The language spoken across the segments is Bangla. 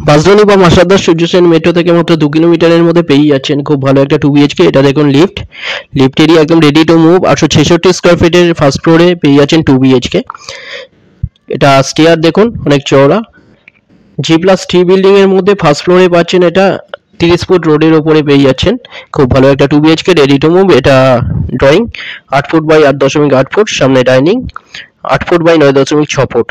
বাঁশদ্রোণী বা মাসাদার সূর্য সেন মেট্রো থেকে মাত্র 2 কিলোমিটারের মধ্যে পেয়ে যাচ্ছেন খুব ভালো একটা 2 বিএইচকে। এটা দেখুন লিফট এরিয়া একদম রেডি টু মুভ। 866 স্কোয়ার ফিটের ফার্স্ট ফ্লোরে পেয়ে যাচ্ছেন 2 বিএইচকে। এটা স্টেয়ার দেখুন অনেক চওড়া। G+3 বিল্ডিং এর মধ্যে ফার্স্ট ফ্লোরে পাচ্ছেন এটা 30 ফুট রোডের ওপরে পেয়ে যাচ্ছেন খুব ভালো একটা 2 বিএইচকে রেডি টু মুভ। এটা ড্রয়িং 8 ফুট বাই 8.8 ফুট, সামনে ডাইনিং 8 ফুট বাই 9.6 ফুট।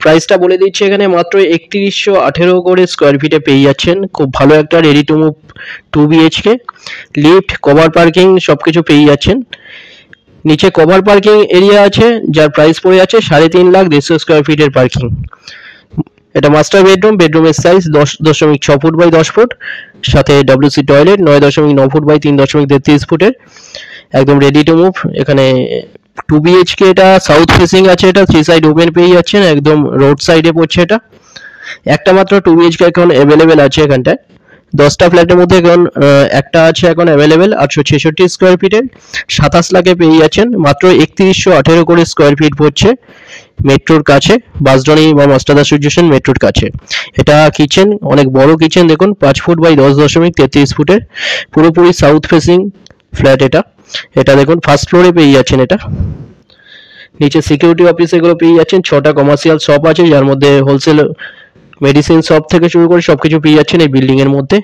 প্রাইসটা বলে দিচ্ছি এখানে মাত্র 3118 করে স্কোয়ার ফিটে পেয়ে যাচ্ছেন খুব ভালো একটা ready to move 2 BHK. Lift, cover parking সবকিছু পেয়ে যাচ্ছেন। নিচে কভার পার্কিং এরিয়া আছে যার প্রাইস পড়ে যাচ্ছে 3.5 লাখ 150 স্কোয়ার ফিটের পার্কিং। এটা মাস্টার বেডরুমের সাইজ 10.6 ফুট বাই 10 ফুট, সাথে ডব্লিউসি টয়লেট 9.9 ফুট বাই 3.33 ফুটের, একদম রেডি টু মুভ। এখানে 2 বিএইচকে, এটা সাউথ ফেসিং আছে, এটা 3 সাইড ওপেন পেয়ে যাচ্ছেন, একদম রোড সাইডে পড়ছে। এটা একটা মাত্র 2 বিএইচকে এখন অ্যাভেলেবেল আছে এখানটায়। 10টা ফ্ল্যাটের মধ্যে এখন একটা আছে এখন অ্যাভেলেবেল 866 স্কোয়ার ফিটের 27 লাখে পেয়ে যাচ্ছেন। মাত্র 3118 করে স্কোয়ার ফিট পড়ছে, মেট্রোর কাছে, বাঁশদ্রোণী বা মাস্টারদা সূর্য সেন মেট্রোর কাছে। এটা কিচেন, অনেক বড় কিচেন দেখুন, 5 ফুট বাই 10.33 ফুটের, পুরোপুরি সাউথ ফেসিং ফ্ল্যাট। এটা দেখুন ফার্স্ট ফ্লোরে পেয়ে যাচ্ছেন। এটা নিচে সিকিউরিটি অফিস এগুলো পেয়ে যাচ্ছেন। 6টা কমার্শিয়াল শপ আছে যার মধ্যে হোলসেল মেডিসিন শপ থেকে শুরু করে সবকিছু পেয়ে যাচ্ছেন এই বিল্ডিং এর মধ্যে।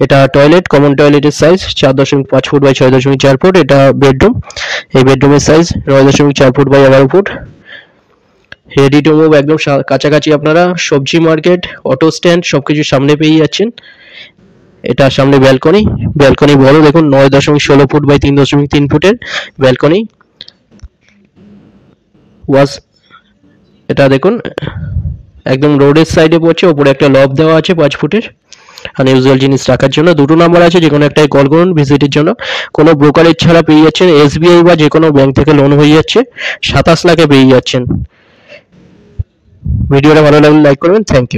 এটা টয়লেট, কমন টয়লেটের সাইজ 4.5 ফুট বাই 6.4 ফুট। এটা বেডরুম, এই বেডরুমের size 9.4 feet by 11 feet. Ready to move, একদম কাছাকাছি আপনারা সবজি মার্কেট, অটো স্ট্যান্ড সবকিছু সামনে পেয়ে যাচ্ছেন। এটা সামনে ব্যালকনি বড় দেখুন, 9.16 ফুট বাই 3.3 ফুটের ব্যালকনি ওয়াজ। এটা দেখুন একদম রোডের সাইডে পড়ছে, ওপরে একটা লব দেওয়া আছে 5 ফুটের আনইউজুয়াল জিনিস রাখার জন্য। 2টো নাম্বার আছে, যে কোনো একটাই কল করুন ভিজিটের জন্য। কোনো ব্রোকারেজ ছাড়া পেয়ে যাচ্ছেন, এসবিআই বা যে কোনো ব্যাংক থেকে লোন হয়ে যাচ্ছে, 27 লাখে পেয়ে যাচ্ছেন। ভিডিওটা ভালো লাগলে লাইক করবেন। Thank you.